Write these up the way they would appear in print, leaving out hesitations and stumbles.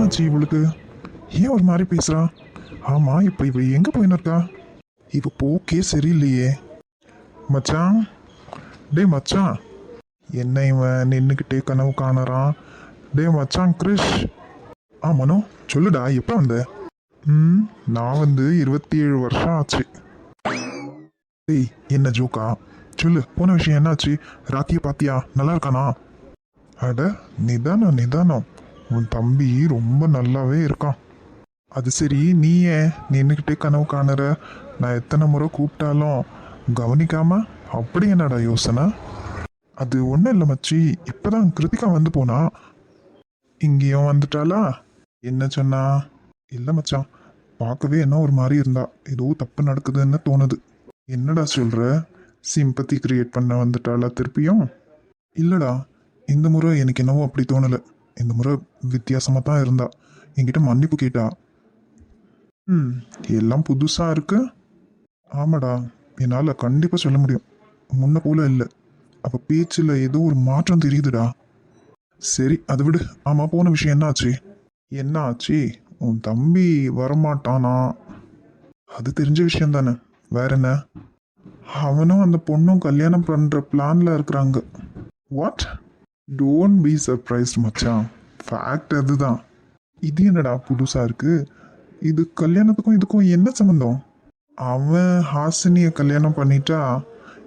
என்னாச்சு இவளுக்கு? ஏன் ஒரு மாதிரி பேசுறா? ஆமா, இப்போ இவ எங்க போயின்னு இருக்கா? இவ போக்கே சரியில்லையே. மச்சான், டேய் மச்சான், என்ன இவன் நின்றுக்கிட்டே கனவு காணறான்? டேய் மச்சான் கிரிஷ். மனோ, சொல்லுடா, எப்போ வந்த? நான் வந்து 27 வருஷம் ஆச்சு. டேய், என்ன ஜோக்கா? சொல்லு, போன விஷயம் என்னாச்சு? ராக்கியை பாத்தியா? நல்லா இருக்கானா? அட, நிதானம் நிதானம். உன் தம்பி ரொம்ப நல்லாவே இருக்கான். அது சரி, நீ ஏன் நின்றுக்கிட்டே கனவு காணுற? நான் எத்தனை முறை கூப்பிட்டாலும் கவனிக்காம அப்படி என்னடா யோசனை? அது ஒன்றும் இல்லை மச்சி, இப்போதான் கிருத்திகா வந்து போனா. இங்கேயும் வந்துட்டாளா? என்ன சொன்னா? இல்லை மச்சான், பார்க்கவே என்ன ஒரு மாதிரி இருந்தா. ஏதோ தப்பு நடக்குதுன்னு தோணுது. என்னடா சொல்ற? சிம்பத்தி கிரியேட் பண்ண வந்துட்டாளா திருப்பியும்? இல்லடா, இந்த முறை எனக்கு என்னவோ அப்படி தோணலை. இந்த முறை வித்தியாசமாக தான் இருந்தா. என்கிட்ட மன்னிப்பு கேட்டா. எல்லாம் புதுசாக இருக்கு. ஆமாடா, என்னால் கண்டிப்பாக சொல்ல முடியும். முன்ன போல இல்லை. அவள் பேச்சில் ஏதோ ஒரு மாற்றம் தெரியுதுடா. சரி, அதை விடு. ஆமாம், போன விஷயம் என்னாச்சு? என்ன ஆச்சு? உன் தம்பி வரமாட்டானா? அது தெரிஞ்ச விஷயம் தானே, வேற என்ன? அவனும் அந்த பொண்ணும் கல்யாணம் பண்ணுற பிளானில் இருக்கிறாங்க. வாட்? டோன்ட் பி சர்ப்ரைஸ்ட் மச்சான், ஃபேக்ட் அதுதான். இது என்னடா புதுசாக இருக்கு? இது கல்யாணத்துக்கும் இதுக்கும் என்ன சம்மந்தம்? அவன் ஹாசினியை கல்யாணம் பண்ணிட்டா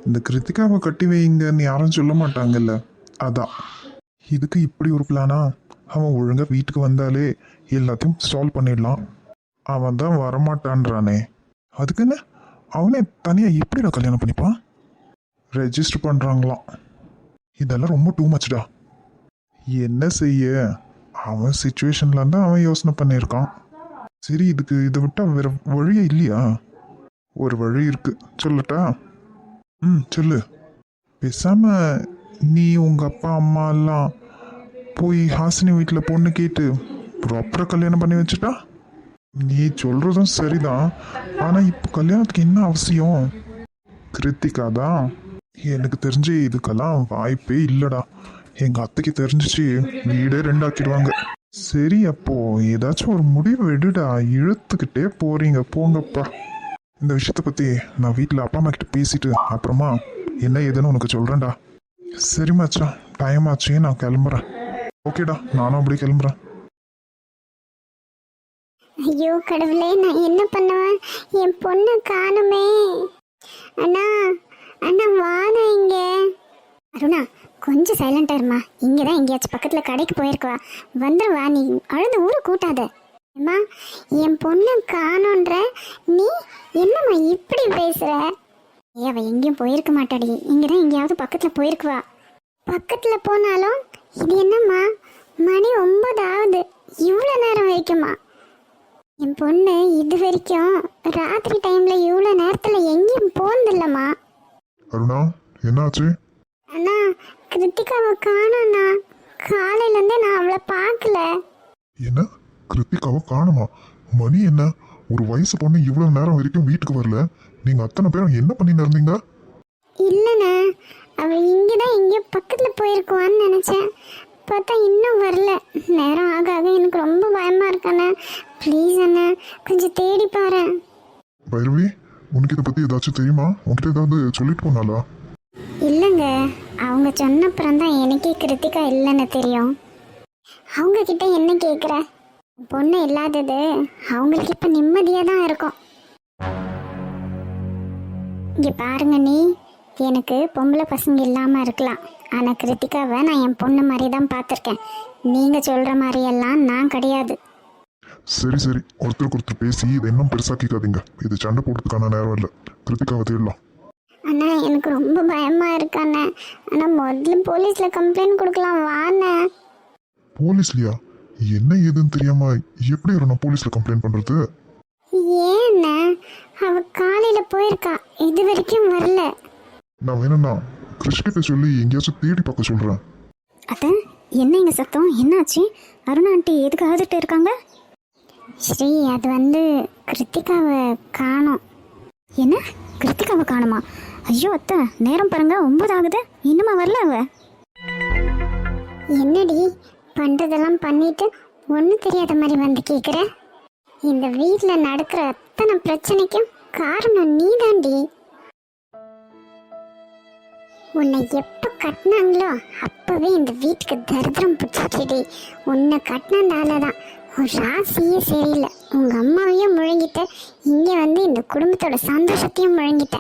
இந்த கிருத்திகாவை கட்டி வைங்கன்னு யாரும் சொல்ல மாட்டாங்கல்ல, அதான். இதுக்கு இப்படி ஒரு பிளானா? அவன் ஒழுங்கா வீட்டுக்கு வந்தாலே எல்லாத்தையும் சால்வ் பண்ணிடலாம். அவன் தான் வரமாட்டான்றானே, அதுக்குன்னு அவனே தனியாக எப்படிடா கல்யாணம் பண்ணிப்பான்? ரெஜிஸ்டர் பண்ணுறாங்களாம். இதெல்லாம் ரொம்ப டூ மச்டா. என்ன செய்ய, அவன் சுச்சுவேஷன்ல இருந்தால் அவன் யோசனை பண்ணியிருக்கான். சரி, இதுக்கு இதை விட்டா வேற வழியே இல்லையா? ஒரு வழி இருக்கு, சொல்லட்டா? சொல்லு. பேசாம நீ உங்க அப்பா அம்மா எல்லாம் போய் ஹாசினி வீட்டில் பொண்ணு கேட்டு ப்ராப்பராக கல்யாணம் பண்ணி வச்சுட்டா? நீ சொல்றதும் சரிதான், ஆனா இப்போ கல்யாணத்துக்கு என்ன அவசியம்? கிருத்திகா தான். எனக்கு தெரிஞ்சு இதுக்கெல்லாம் வாய்ப்பே இல்லடா. எங்க அத்தைக்கு தெரிஞ்சிச்சு வீடே ரெண்டாக்கிடுவாங்க. சரி, அப்போ ஏதாச்சும் ஒரு முடிவு எடுடா. இழுத்துக்கிட்டே போறீங்க, போங்கப்பா. இந்த விஷயத்தை பத்தி நான் வீட்டில் அப்பா அம்மா கிட்ட பேசிட்டு அப்புறமா என்ன ஏதுன்னு உனக்கு சொல்றேன்டா. சரி மச்சான், டைம் ஆச்சு, நான் கிளம்புறேன். ஓகேடா, நானும் அப்படி கிளம்புறேன். ஐயோ கடவுளே, நான் என்ன பண்ணுவேன்? என் பொண்ணை காணுமே. அண்ணா, அண்ணா வாடா இங்க. அருணா, கொஞ்சம் சைலண்டா இருமா. இங்கே தான் எங்கேயாச்சும் பக்கத்தில் கடைக்கு போயிருக்குவா. வந்துடுவா, நீ அழுது ஊரை கூட்டாத. அம்மா, என் பொண்ணை காணோன்ற நீ என்னம்மா இப்படி பேசுற? அவ எங்கேயும் போயிருக்க மாட்டாடி. இங்கே தான் எங்கேயாவது பக்கத்தில் போயிருக்குவா. பக்கத்தில் போனாலும் இது என்னம்மா, மணி 9 ஆகுது. இவ்வளோ நேரம் வரைக்குமா? என் பொண்ணு இது வரைக்கும் ராத்திரி டைம்ல இவ்வளோ நேரத்தில் எங்கேயும் போனதில்லம்மா. அருணா, என்னாச்சு? அண்ணா, கிருத்திகாவை காணோண்ணா. காலையிலேருந்தே நான் அவளை பார்க்கல. என்ன, கிருத்திகாவை காணுமா? மணி என்ன, ஒரு வயசு பொண்ணு இவ்வளவு நேரம் வரைக்கும் வீட்டுக்கு வரல? நீங்க அத்தனை பேரும் என்ன பண்ணிட்டு இருந்தீங்க? இல்லைண்ணா, அவள் இங்கே தான் எங்கேயோ பக்கத்தில் போயிருக்குவான்னு நினச்சேன். பார்த்தா இன்னும் வரல. நேரம் ஆக ஆக எனக்கு ரொம்ப பயமா இருக்காண்ணே. ப்ளீஸ் அண்ணா, கொஞ்சம் தேடி பாரு. பைரவி, உனக்கு இதை பத்தி ஏதாச்சும் தெரியுமா? உன்கிட்ட ஏதாவது சொல்லிட்டு போனாலா? இல்லைங்க, அவங்க சொன்னப்புறம் தான் எனக்கே கிருத்திகா இல்லைன்னு தெரியும். அவங்க கிட்ட என்ன கேட்குற? பொண்ணு இல்லாதது அவங்களுக்கு இப்போ நிம்மதியாக தான் இருக்கும். இங்கே பாருங்க, நீ எனக்கு பொம்பளை பசங்க இல்லாமல் இருக்கலாம், ஆனால் கிருத்திகாவை நான் என் பொண்ணு மாதிரி தான் பார்த்துருக்கேன். நீங்கள் சொல்கிற மாதிரியெல்லாம் நான் கிடையாது. சரி சரி, ஒருத்தருக்கு ஒருத்தர் பேசி இதை இன்னும் பெருசாக்கிக்காதீங்க. இது சண்டை போடுறதுக்கான நேரம் இல்லை. கிருத்திகாவை தேடலாம். அண்ணா, எனக்கு ரொம்ப பயமாக இருக்காண்ணே. ஆனால் முதல்ல போலீஸில் கம்ப்ளைண்ட் கொடுக்கலாம் வாண்ணே. போலீஸ்லையா? என்ன ஏதுன்னு தெரியாம எப்படி நான் போலீஸ்ல கம்ப்ளைண்ட் பண்றது? ஏண்ணே, அவ காலையில் போயிருக்கா, இது வரைக்கும் வரல. நான் வேணும்னா கிருஷ்கிட்ட சொல்லி எங்கேயாச்சும் தேடி பார்க்க சொல்றேன். அதான் என்ன இங்கே சத்தம்? என்னாச்சு? அருணா ஆண்டி எதுக்கு அழுதுட்டு இருக்காங்க? ஸ்ரீ, அது வந்து கிருத்திகாவை காணோம். என்ன, கிருத்திகாவை காணுமா? ஐயோ அத்தை, நேரம் பாருங்க, 9 ஆகுது, இன்னுமா வரல அவ? என்னடி பண்ணுறதெல்லாம் பண்ணிட்டு ஒன்றும் தெரியாத மாதிரி வந்து கேட்குற? இந்த வீட்டில் நடக்கிற அத்தனை பிரச்சனைக்கும் காரணம் நீதாண்டி. உன்னை எப்போ கட்டினாங்களோ அப்பவே இந்த வீட்டுக்கு தரித்திரம் பிடிச்சிச்சுடி. உன்னை கட்டினதால தான் ஒரு ராசியே சரியில்லை. உங்க அம்மாவையும் முழங்கிட்ட, இங்க வந்து இந்த குடும்பத்தோட சந்தோஷத்தையும் முழங்கிட்ட.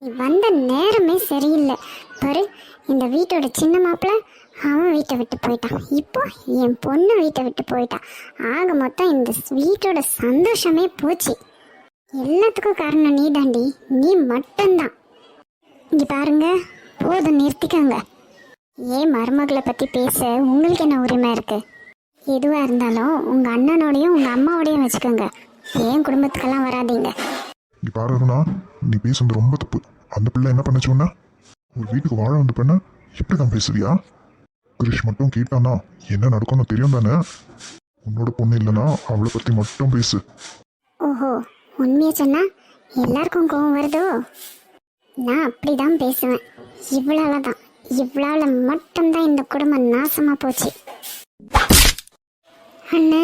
நீ வந்த நேரமே சரியில்லை பாரு. இந்த வீட்டோட சின்ன மாப்பிள்ள அவன் வீட்டை விட்டு போயிட்டான், இப்போ என் பொண்ணு வீட்டை விட்டு போயிட்டான். ஆக மொத்தம் இந்த வீட்டோட சந்தோஷமே போச்சு. எல்லாத்துக்கும் காரணம் நீ தாண்டி, நீ மட்டும்தான். இங்க பாருங்க, போதும் நிறுத்திக்கோங்க. ஏன் மருமகளை பத்தி பேச உங்களுக்கு என்ன உரிமை இருக்கு? எதுவா இருந்தாலும் உங்க அண்ணனோடையும் உங்க அம்மாவோடையும் வச்சுக்கோங்க. ஏன் குடும்பத்துக்கெல்லாம் வராதீங்க. நீ பாரு அருணா, நீ பேசுறது ரொம்ப தப்பு. அந்த பிள்ளை என்ன பண்ணுச்சுன்னா, ஒரு வீட்டுக்கு வாழ வந்து பண்ண இப்படி தான் பேசுவியா? கிரிஷ் மட்டும் கேட்டானா என்ன நடக்கும்னு தெரியும் தானே? உன்னோட பொண்ணு இல்லைன்னா அவளை பத்தி மட்டும் பேசு. ஓஹோ, உண்மையை சொன்னா எல்லாருக்கும் கோவம் வருதோ? நான் அப்படிதான் பேசுவேன். இவ்வளவுதான், இவ்வளவு மட்டும்தான் இந்த குடும்பம் நாசமா போச்சு. அண்ணா